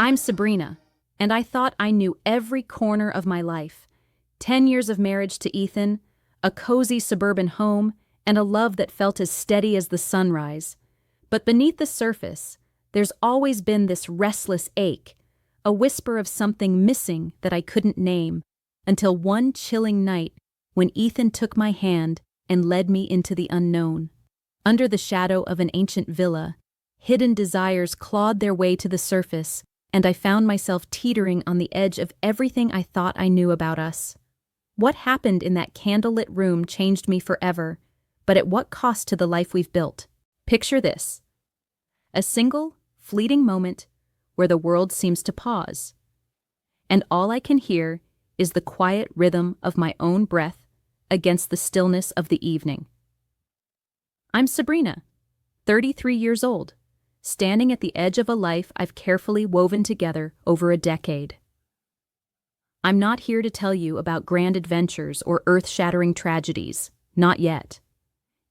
I'm Sabrina, and I thought I knew every corner of my life. 10 years of marriage to Ethan, a cozy suburban home, and a love that felt as steady as the sunrise. But beneath the surface, there's always been this restless ache, a whisper of something missing that I couldn't name, until one chilling night when Ethan took my hand and led me into the unknown. Under the shadow of an ancient villa, hidden desires clawed their way to the surface, and I found myself teetering on the edge of everything I thought I knew about us. What happened in that candlelit room changed me forever, but at what cost to the life we've built? Picture this: a single, fleeting moment where the world seems to pause, and all I can hear is the quiet rhythm of my own breath against the stillness of the evening. I'm Sabrina, 33 years old, standing at the edge of a life I've carefully woven together over a decade. I'm not here to tell you about grand adventures or earth-shattering tragedies, not yet.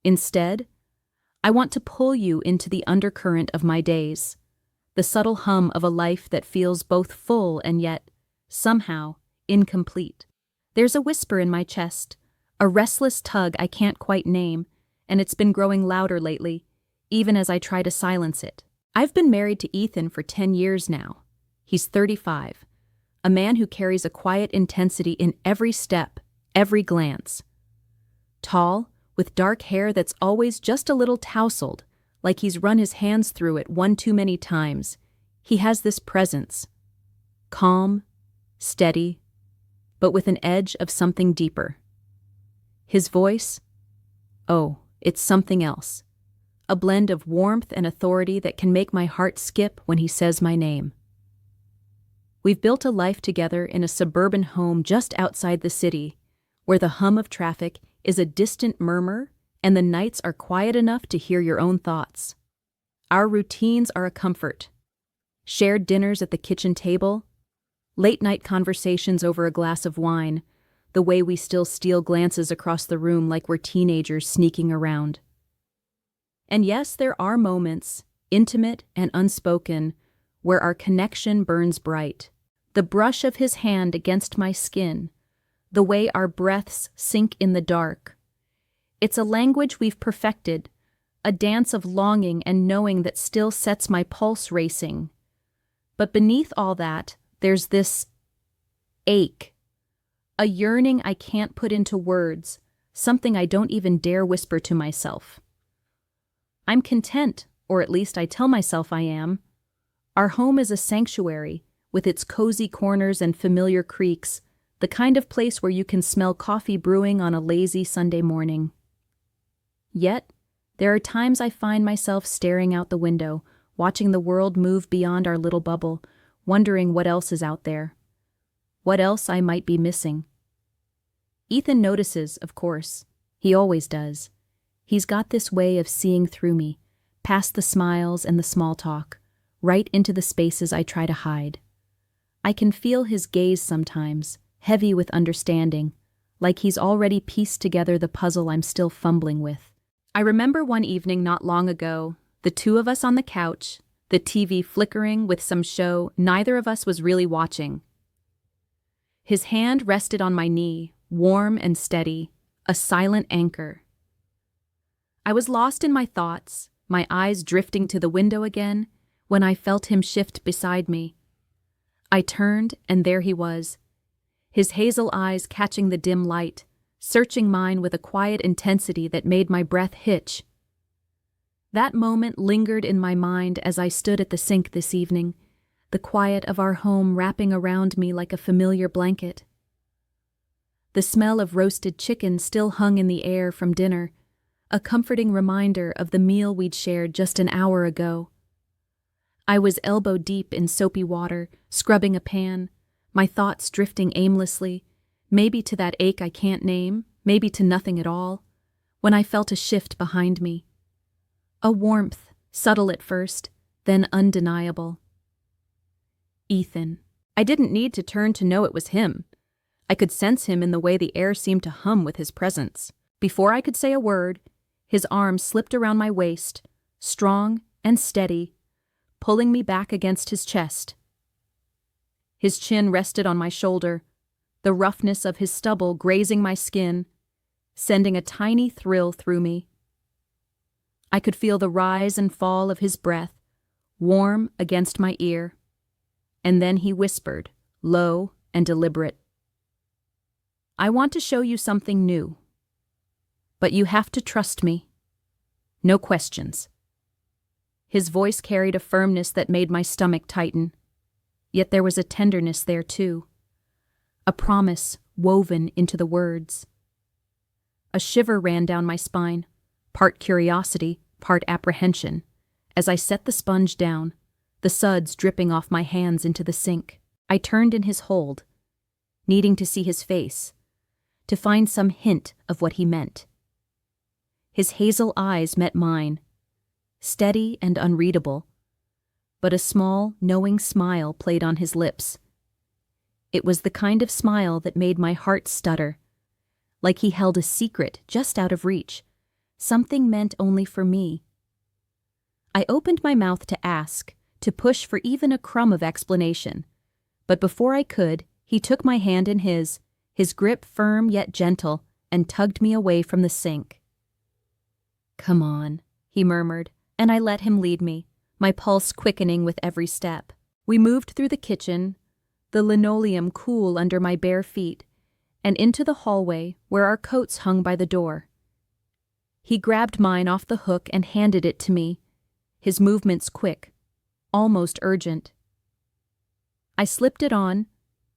Instead, I want to pull you into the undercurrent of my days, the subtle hum of a life that feels both full and yet, somehow, incomplete. There's a whisper in my chest, a restless tug I can't quite name, and it's been growing louder lately, even as I try to silence it. I've been married to Ethan for 10 years now. He's 35, a man who carries a quiet intensity in every step, every glance. Tall, with dark hair that's always just a little tousled, like he's run his hands through it one too many times, he has this presence. Calm, steady, but with an edge of something deeper. His voice? Oh, it's something else. A blend of warmth and authority that can make my heart skip when he says my name. We've built a life together in a suburban home just outside the city, where the hum of traffic is a distant murmur and the nights are quiet enough to hear your own thoughts. Our routines are a comfort. Shared dinners at the kitchen table, late-night conversations over a glass of wine, the way we still steal glances across the room like we're teenagers sneaking around. And yes, there are moments, intimate and unspoken, where our connection burns bright. The brush of his hand against my skin, the way our breaths sink in the dark. It's a language we've perfected, a dance of longing and knowing that still sets my pulse racing. But beneath all that, there's this ache, a yearning I can't put into words, something I don't even dare whisper to myself. I'm content, or at least I tell myself I am. Our home is a sanctuary, with its cozy corners and familiar creaks, the kind of place where you can smell coffee brewing on a lazy Sunday morning. Yet, there are times I find myself staring out the window, watching the world move beyond our little bubble, wondering what else is out there. What else I might be missing. Ethan notices, of course. He always does. He's got this way of seeing through me, past the smiles and the small talk, right into the spaces I try to hide. I can feel his gaze sometimes, heavy with understanding, like he's already pieced together the puzzle I'm still fumbling with. I remember one evening not long ago, the two of us on the couch, the TV flickering with some show neither of us was really watching. His hand rested on my knee, warm and steady, a silent anchor. I was lost in my thoughts, my eyes drifting to the window again, when I felt him shift beside me. I turned, and there he was, his hazel eyes catching the dim light, searching mine with a quiet intensity that made my breath hitch. That moment lingered in my mind as I stood at the sink this evening, the quiet of our home wrapping around me like a familiar blanket. The smell of roasted chicken still hung in the air from dinner, a comforting reminder of the meal we'd shared just an hour ago. I was elbow-deep in soapy water, scrubbing a pan, my thoughts drifting aimlessly, maybe to that ache I can't name, maybe to nothing at all, when I felt a shift behind me. A warmth, subtle at first, then undeniable. Ethan. I didn't need to turn to know it was him. I could sense him in the way the air seemed to hum with his presence. Before I could say a word, his arm slipped around my waist, strong and steady, pulling me back against his chest. His chin rested on my shoulder, the roughness of his stubble grazing my skin, sending a tiny thrill through me. I could feel the rise and fall of his breath, warm against my ear, and then he whispered, low and deliberate, "I want to show you something new. But you have to trust me. No questions." His voice carried a firmness that made my stomach tighten, yet there was a tenderness there too, a promise woven into the words. A shiver ran down my spine, part curiosity, part apprehension, as I set the sponge down, the suds dripping off my hands into the sink. I turned in his hold, needing to see his face, to find some hint of what he meant. His hazel eyes met mine, steady and unreadable, but a small, knowing smile played on his lips. It was the kind of smile that made my heart stutter, like he held a secret just out of reach, something meant only for me. I opened my mouth to ask, to push for even a crumb of explanation, but before I could, he took my hand in his grip firm yet gentle, and tugged me away from the sink. "Come on," he murmured, and I let him lead me, my pulse quickening with every step. We moved through the kitchen, the linoleum cool under my bare feet, and into the hallway where our coats hung by the door. He grabbed mine off the hook and handed it to me, his movements quick, almost urgent. I slipped it on,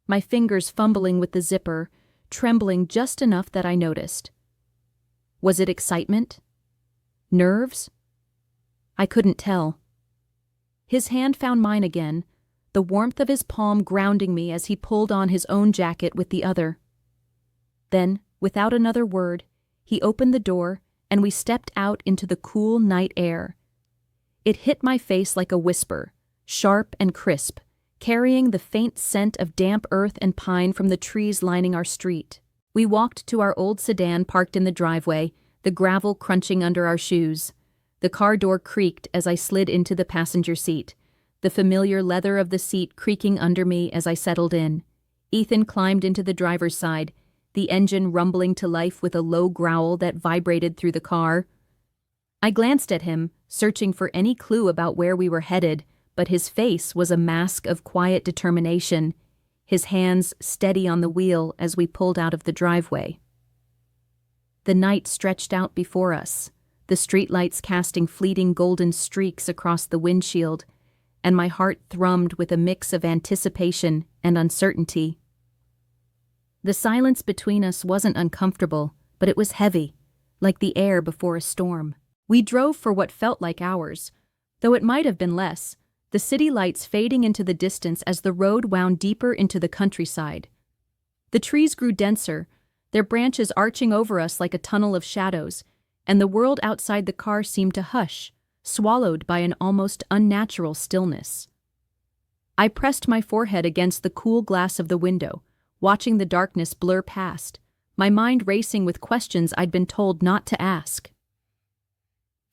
my fingers fumbling with the zipper, trembling just enough that I noticed. Was it excitement? Nerves? I couldn't tell. His hand found mine again, the warmth of his palm grounding me as he pulled on his own jacket with the other. Then, without another word, he opened the door and we stepped out into the cool night air. It hit my face like a whisper, sharp and crisp, carrying the faint scent of damp earth and pine from the trees lining our street. We walked to our old sedan parked in the driveway, the gravel crunching under our shoes. The car door creaked as I slid into the passenger seat, the familiar leather of the seat creaking under me as I settled in. Ethan climbed into the driver's side, the engine rumbling to life with a low growl that vibrated through the car. I glanced at him, searching for any clue about where we were headed, but his face was a mask of quiet determination, his hands steady on the wheel as we pulled out of the driveway. The night stretched out before us, the streetlights casting fleeting golden streaks across the windshield, and my heart thrummed with a mix of anticipation and uncertainty. The silence between us wasn't uncomfortable, but it was heavy, like the air before a storm. We drove for what felt like hours, though it might have been less, the city lights fading into the distance as the road wound deeper into the countryside. The trees grew denser, their branches arching over us like a tunnel of shadows, and the world outside the car seemed to hush, swallowed by an almost unnatural stillness. I pressed my forehead against the cool glass of the window, watching the darkness blur past, my mind racing with questions I'd been told not to ask.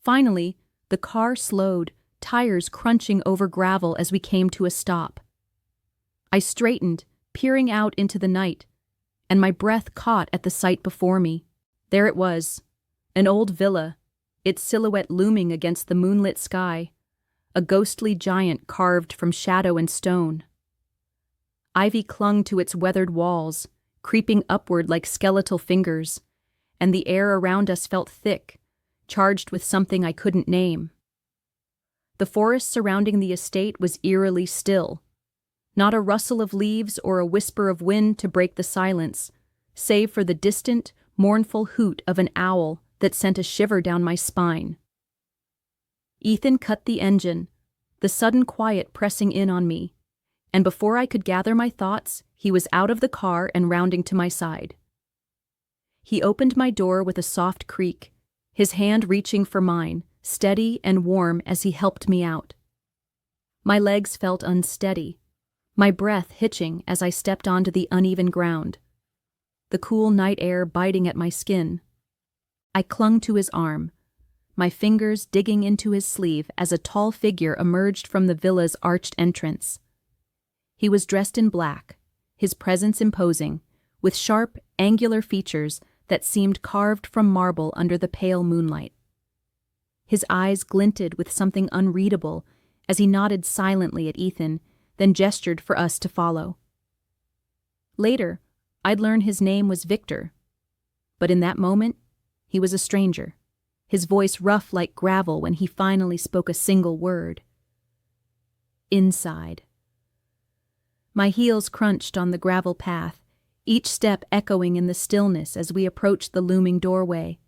Finally, the car slowed, tires crunching over gravel as we came to a stop. I straightened, peering out into the night, and my breath caught at the sight before me. There it was, an old villa, its silhouette looming against the moonlit sky, a ghostly giant carved from shadow and stone. Ivy clung to its weathered walls, creeping upward like skeletal fingers, and the air around us felt thick, charged with something I couldn't name. The forest surrounding the estate was eerily still, not a rustle of leaves or a whisper of wind to break the silence, save for the distant, mournful hoot of an owl that sent a shiver down my spine. Ethan cut the engine, the sudden quiet pressing in on me, and before I could gather my thoughts, he was out of the car and rounding to my side. He opened my door with a soft creak, his hand reaching for mine, steady and warm as he helped me out. My legs felt unsteady, my breath hitching as I stepped onto the uneven ground, the cool night air biting at my skin. I clung to his arm, my fingers digging into his sleeve as a tall figure emerged from the villa's arched entrance. He was dressed in black, his presence imposing, with sharp, angular features that seemed carved from marble under the pale moonlight. His eyes glinted with something unreadable as he nodded silently at Ethan, then gestured for us to follow. Later, I'd learn his name was Victor, but in that moment, he was a stranger, his voice rough like gravel when he finally spoke a single word. Inside. My heels crunched on the gravel path, each step echoing in the stillness as we approached the looming doorway,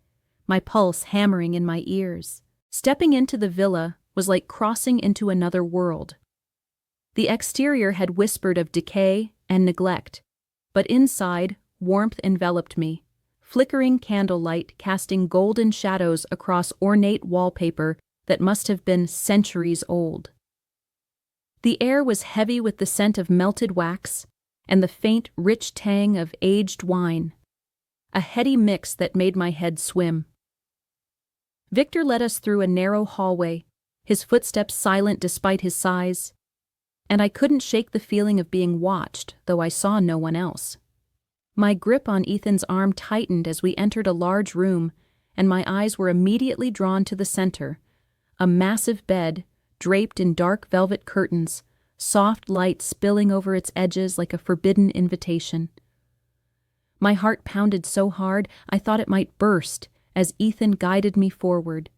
my pulse hammering in my ears. Stepping into the villa was like crossing into another world. The exterior had whispered of decay and neglect, but inside, warmth enveloped me, flickering candlelight casting golden shadows across ornate wallpaper that must have been centuries old. The air was heavy with the scent of melted wax and the faint, rich tang of aged wine, a heady mix that made my head swim. Victor led us through a narrow hallway, his footsteps silent despite his size, and I couldn't shake the feeling of being watched, though I saw no one else. My grip on Ethan's arm tightened as we entered a large room, and my eyes were immediately drawn to the center, a massive bed, draped in dark velvet curtains, soft light spilling over its edges like a forbidden invitation. My heart pounded so hard I thought it might burst as Ethan guided me forward,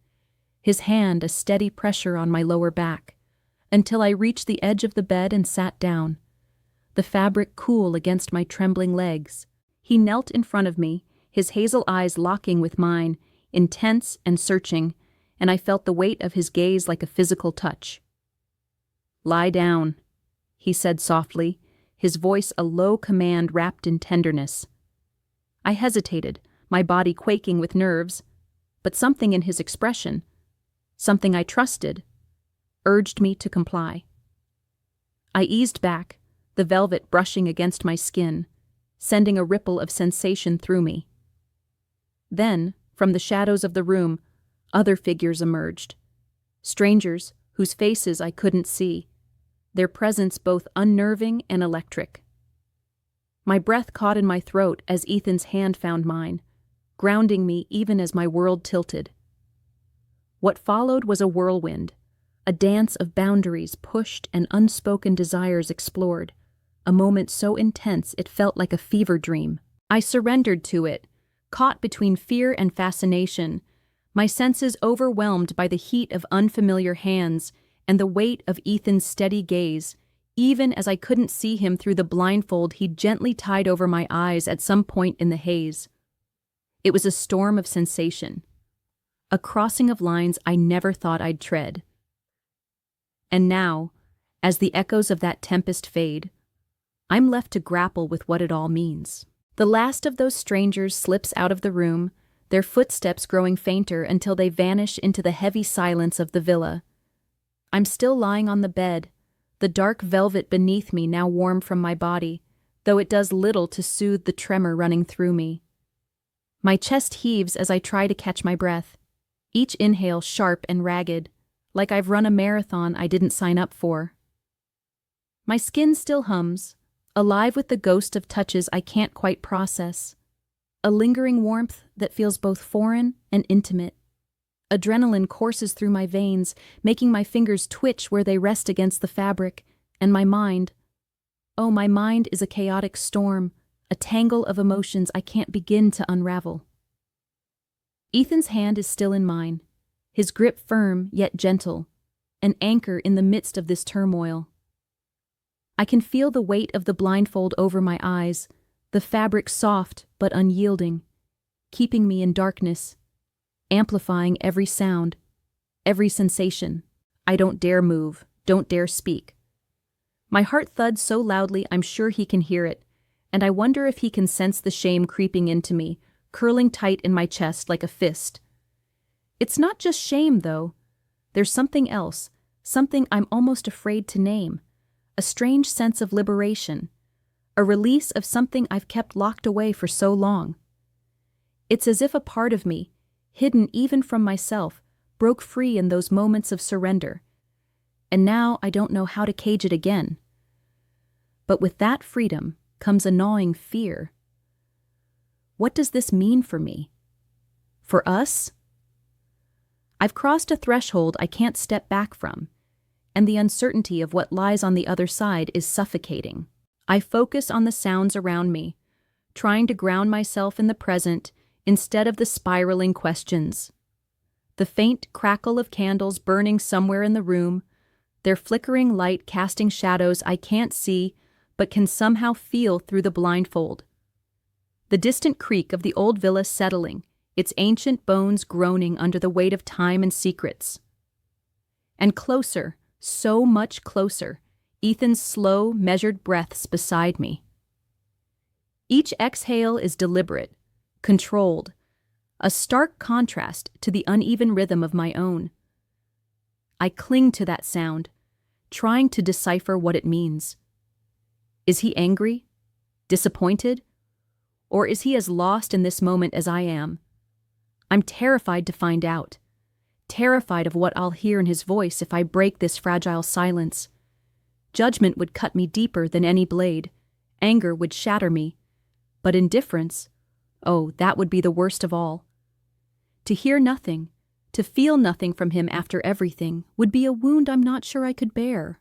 his hand a steady pressure on my lower back, until I reached the edge of the bed and sat down, the fabric cool against my trembling legs. He knelt in front of me, his hazel eyes locking with mine, intense and searching, and I felt the weight of his gaze like a physical touch. "Lie down," he said softly, his voice a low command wrapped in tenderness. I hesitated, my body quaking with nerves, but something in his expression, something I trusted, urged me to comply. I eased back, the velvet brushing against my skin, sending a ripple of sensation through me. Then, from the shadows of the room, other figures emerged, strangers whose faces I couldn't see, their presence both unnerving and electric. My breath caught in my throat as Ethan's hand found mine, grounding me even as my world tilted. What followed was a whirlwind, a dance of boundaries pushed and unspoken desires explored, a moment so intense it felt like a fever dream. I surrendered to it, caught between fear and fascination, my senses overwhelmed by the heat of unfamiliar hands and the weight of Ethan's steady gaze, even as I couldn't see him through the blindfold he'd gently tied over my eyes at some point in the haze. It was a storm of sensation, a crossing of lines I never thought I'd tread. And now, as the echoes of that tempest fade, I'm left to grapple with what it all means. The last of those strangers slips out of the room, their footsteps growing fainter until they vanish into the heavy silence of the villa. I'm still lying on the bed, the dark velvet beneath me now warm from my body, though it does little to soothe the tremor running through me. My chest heaves as I try to catch my breath, each inhale sharp and ragged, like I've run a marathon I didn't sign up for. My skin still hums, alive with the ghost of touches I can't quite process, a lingering warmth that feels both foreign and intimate. Adrenaline courses through my veins, making my fingers twitch where they rest against the fabric, and my mind, oh, my mind is a chaotic storm, a tangle of emotions I can't begin to unravel. Ethan's hand is still in mine, his grip firm yet gentle, an anchor in the midst of this turmoil. I can feel the weight of the blindfold over my eyes, the fabric soft but unyielding, keeping me in darkness, amplifying every sound, every sensation. I don't dare move, don't dare speak. My heart thuds so loudly I'm sure he can hear it, and I wonder if he can sense the shame creeping into me, curling tight in my chest like a fist. It's not just shame, though. There's something else, something I'm almost afraid to name. A strange sense of liberation, a release of something I've kept locked away for so long. It's as if a part of me, hidden even from myself, broke free in those moments of surrender, and now I don't know how to cage it again. But with that freedom comes a gnawing fear. What does this mean for me? For us? I've crossed a threshold I can't step back from, and the uncertainty of what lies on the other side is suffocating. I focus on the sounds around me, trying to ground myself in the present instead of the spiraling questions. The faint crackle of candles burning somewhere in the room, their flickering light casting shadows I can't see but can somehow feel through the blindfold. The distant creak of the old villa settling, its ancient bones groaning under the weight of time and secrets. And closer, so much closer, Ethan's slow, measured breaths beside me. Each exhale is deliberate, controlled, a stark contrast to the uneven rhythm of my own. I cling to that sound, trying to decipher what it means. Is he angry? Disappointed? Or is he as lost in this moment as I am? I'm terrified to find out, terrified of what I'll hear in his voice if I break this fragile silence. Judgment would cut me deeper than any blade, anger would shatter me, but indifference, oh, that would be the worst of all. To hear nothing, to feel nothing from him after everything, would be a wound I'm not sure I could bear.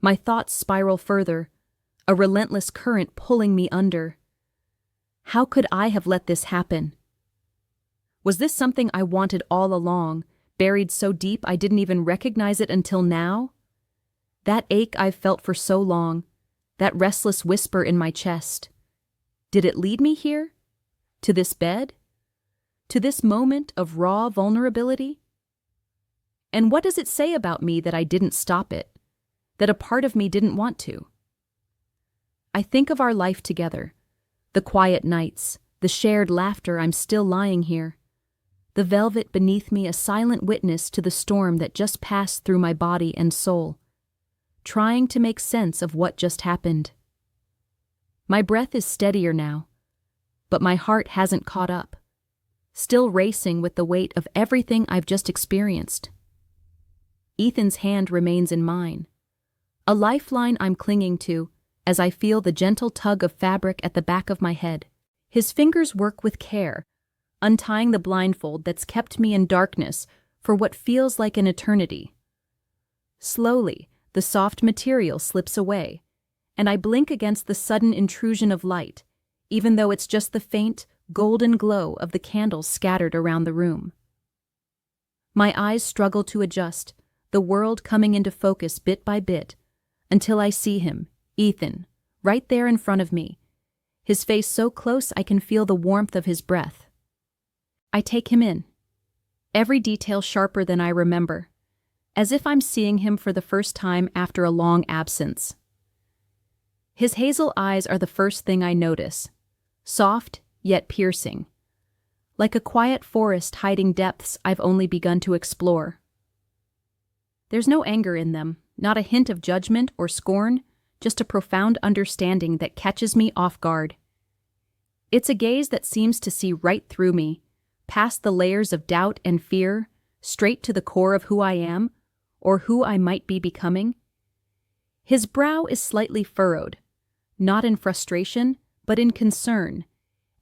My thoughts spiral further, a relentless current pulling me under. How could I have let this happen? Was this something I wanted all along, buried so deep I didn't even recognize it until now? That ache I've felt for so long, that restless whisper in my chest. Did it lead me here? To this bed? To this moment of raw vulnerability? And what does it say about me that I didn't stop it? That a part of me didn't want to? I think of our life together, the quiet nights, the shared laughter. I'm still lying here. The velvet beneath me, a silent witness to the storm that just passed through my body and soul, trying to make sense of what just happened. My breath is steadier now, but my heart hasn't caught up, still racing with the weight of everything I've just experienced. Ethan's hand remains in mine, a lifeline I'm clinging to as I feel the gentle tug of fabric at the back of my head. His fingers work with care, untying the blindfold that's kept me in darkness for what feels like an eternity. Slowly, the soft material slips away, and I blink against the sudden intrusion of light, even though it's just the faint, golden glow of the candles scattered around the room. My eyes struggle to adjust, the world coming into focus bit by bit, until I see him, Ethan, right there in front of me, his face so close I can feel the warmth of his breath. I take him in, every detail sharper than I remember, as if I'm seeing him for the first time after a long absence. His hazel eyes are the first thing I notice, soft yet piercing, like a quiet forest hiding depths I've only begun to explore. There's no anger in them, not a hint of judgment or scorn, just a profound understanding that catches me off guard. It's a gaze that seems to see right through me, past the layers of doubt and fear, straight to the core of who I am, or who I might be becoming. His brow is slightly furrowed, not in frustration, but in concern,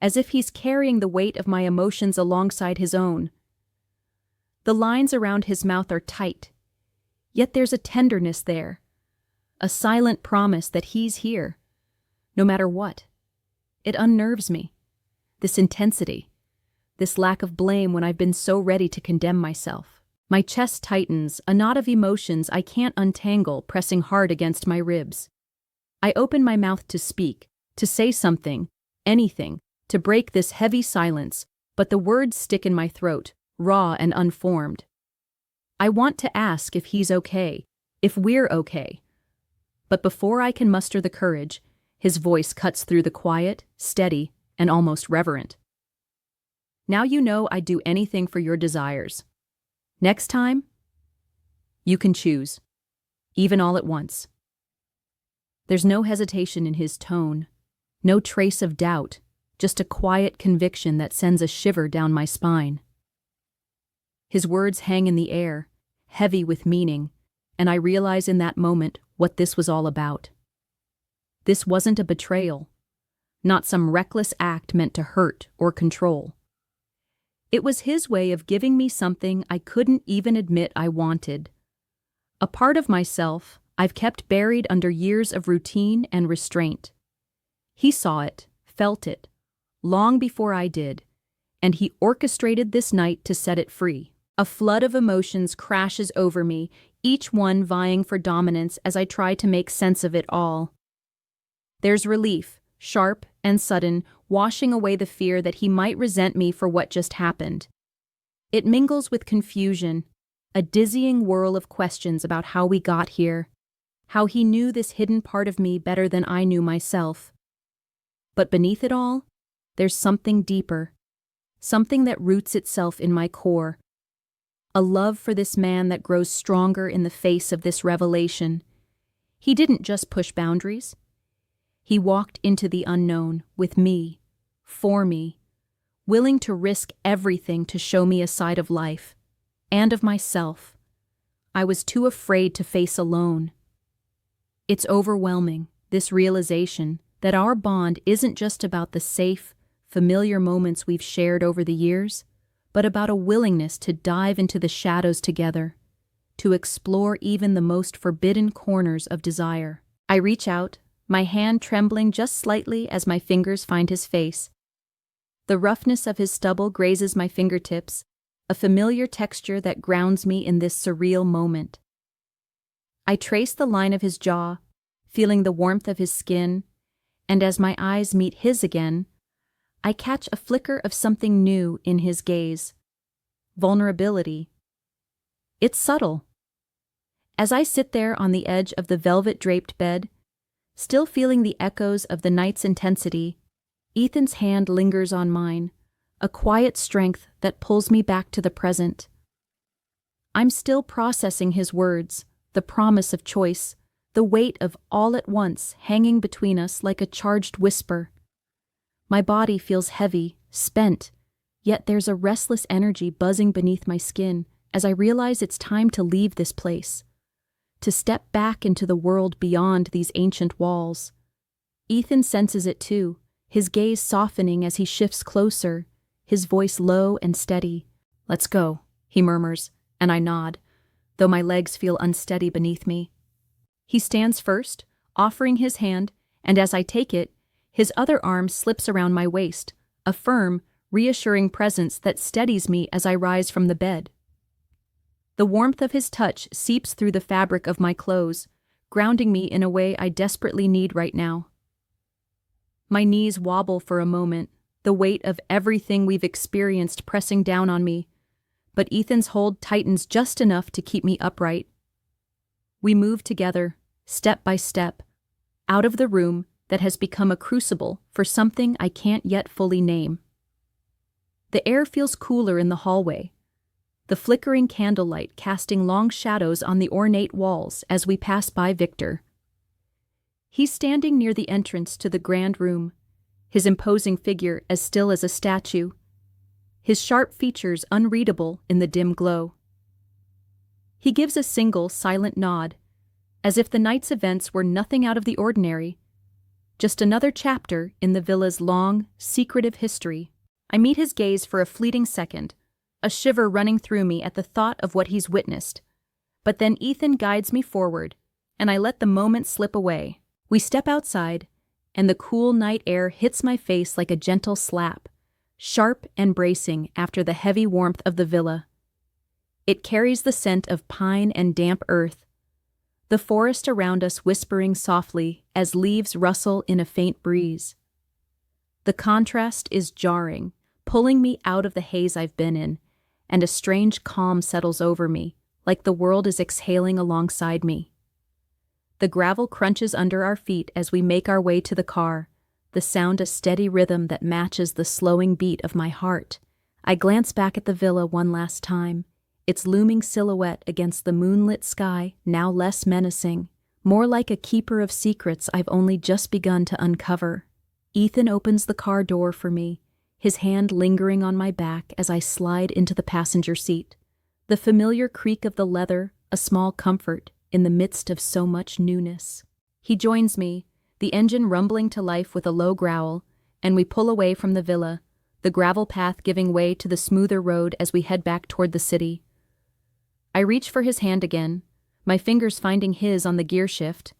as if he's carrying the weight of my emotions alongside his own. The lines around his mouth are tight, yet there's a tenderness there, a silent promise that he's here, no matter what. It unnerves me, this intensity, this lack of blame when I've been so ready to condemn myself. My chest tightens, a knot of emotions I can't untangle pressing hard against my ribs. I open my mouth to speak, to say something, anything, to break this heavy silence, but the words stick in my throat, raw and unformed. I want to ask if he's okay, if we're okay. But before I can muster the courage, his voice cuts through the quiet, steady, and almost reverent. Now you know I'd do anything for your desires. Next time, you can choose, even all at once. There's no hesitation in his tone, no trace of doubt, just a quiet conviction that sends a shiver down my spine. His words hang in the air, heavy with meaning, and I realize in that moment what this was all about. This wasn't a betrayal, not some reckless act meant to hurt or control. It was his way of giving me something I couldn't even admit I wanted. A part of myself I've kept buried under years of routine and restraint. He saw it, felt it, long before I did, and he orchestrated this night to set it free. A flood of emotions crashes over me, each one vying for dominance as I try to make sense of it all. There's relief, sharp and sudden, washing away the fear that he might resent me for what just happened. It mingles with confusion, a dizzying whirl of questions about how we got here, how he knew this hidden part of me better than I knew myself. But beneath it all, there's something deeper, something that roots itself in my core. A love for this man that grows stronger in the face of this revelation. He didn't just push boundaries. He walked into the unknown with me, for me, willing to risk everything to show me a side of life, and of myself, I was too afraid to face alone. It's overwhelming, this realization that our bond isn't just about the safe, familiar moments we've shared over the years, but about a willingness to dive into the shadows together, to explore even the most forbidden corners of desire. I reach out, my hand trembling just slightly as my fingers find his face. The roughness of his stubble grazes my fingertips, a familiar texture that grounds me in this surreal moment. I trace the line of his jaw, feeling the warmth of his skin, and as my eyes meet his again, I catch a flicker of something new in his gaze. Vulnerability. It's subtle. As I sit there on the edge of the velvet-draped bed, still feeling the echoes of the night's intensity, Ethan's hand lingers on mine, a quiet strength that pulls me back to the present. I'm still processing his words, the promise of choice, the weight of all at once hanging between us like a charged whisper. My body feels heavy, spent, yet there's a restless energy buzzing beneath my skin as I realize it's time to leave this place, to step back into the world beyond these ancient walls. Ethan senses it too, his gaze softening as he shifts closer, his voice low and steady. "Let's go," he murmurs, and I nod, though my legs feel unsteady beneath me. He stands first, offering his hand, and as I take it, his other arm slips around my waist, a firm, reassuring presence that steadies me as I rise from the bed. The warmth of his touch seeps through the fabric of my clothes, grounding me in a way I desperately need right now. My knees wobble for a moment, the weight of everything we've experienced pressing down on me, but Ethan's hold tightens just enough to keep me upright. We move together, step by step, out of the room that has become a crucible for something I can't yet fully name. The air feels cooler in the hallway, the flickering candlelight casting long shadows on the ornate walls as we pass by Victor. He's standing near the entrance to the grand room, his imposing figure as still as a statue, his sharp features unreadable in the dim glow. He gives a single, silent nod, as if the night's events were nothing out of the ordinary, just another chapter in the villa's long, secretive history. I meet his gaze for a fleeting second, a shiver running through me at the thought of what he's witnessed. But then Ethan guides me forward, and I let the moment slip away. We step outside, and the cool night air hits my face like a gentle slap, sharp and bracing after the heavy warmth of the villa. It carries the scent of pine and damp earth, the forest around us whispering softly as leaves rustle in a faint breeze. The contrast is jarring, pulling me out of the haze I've been in, and a strange calm settles over me, like the world is exhaling alongside me. The gravel crunches under our feet as we make our way to the car, the sound a steady rhythm that matches the slowing beat of my heart. I glance back at the villa one last time, its looming silhouette against the moonlit sky now less menacing, more like a keeper of secrets I've only just begun to uncover. Ethan opens the car door for me, his hand lingering on my back as I slide into the passenger seat. The familiar creak of the leather, a small comfort in the midst of so much newness. He joins me, the engine rumbling to life with a low growl, and we pull away from the villa, the gravel path giving way to the smoother road as we head back toward the city. I reach for his hand again, my fingers finding his on the gear shift,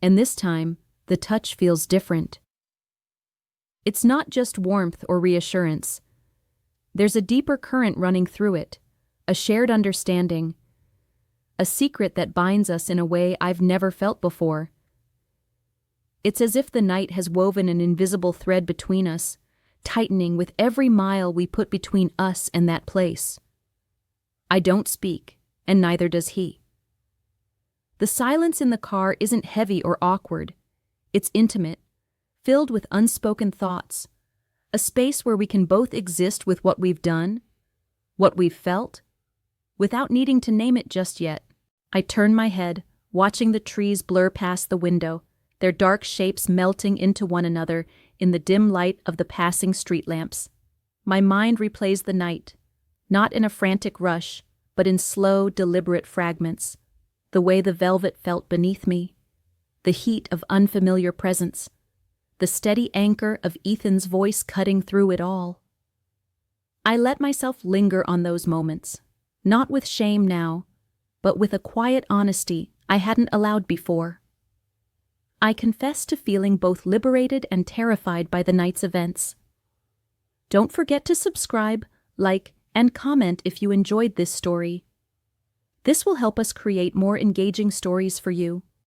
and this time, the touch feels different. It's not just warmth or reassurance. There's a deeper current running through it, a shared understanding, a secret that binds us in a way I've never felt before. It's as if the night has woven an invisible thread between us, tightening with every mile we put between us and that place. I don't speak, and neither does he. The silence in the car isn't heavy or awkward. It's intimate, filled with unspoken thoughts, a space where we can both exist with what we've done, what we've felt, without needing to name it just yet. I turn my head, watching the trees blur past the window, their dark shapes melting into one another in the dim light of the passing street lamps. My mind replays the night, not in a frantic rush, but in slow, deliberate fragments. The way the velvet felt beneath me, the heat of unfamiliar presence, the steady anchor of Ethan's voice cutting through it all. I let myself linger on those moments, not with shame now, but with a quiet honesty I hadn't allowed before. I confess to feeling both liberated and terrified by the night's events. Don't forget to subscribe, like, and comment if you enjoyed this story. This will help us create more engaging stories for you.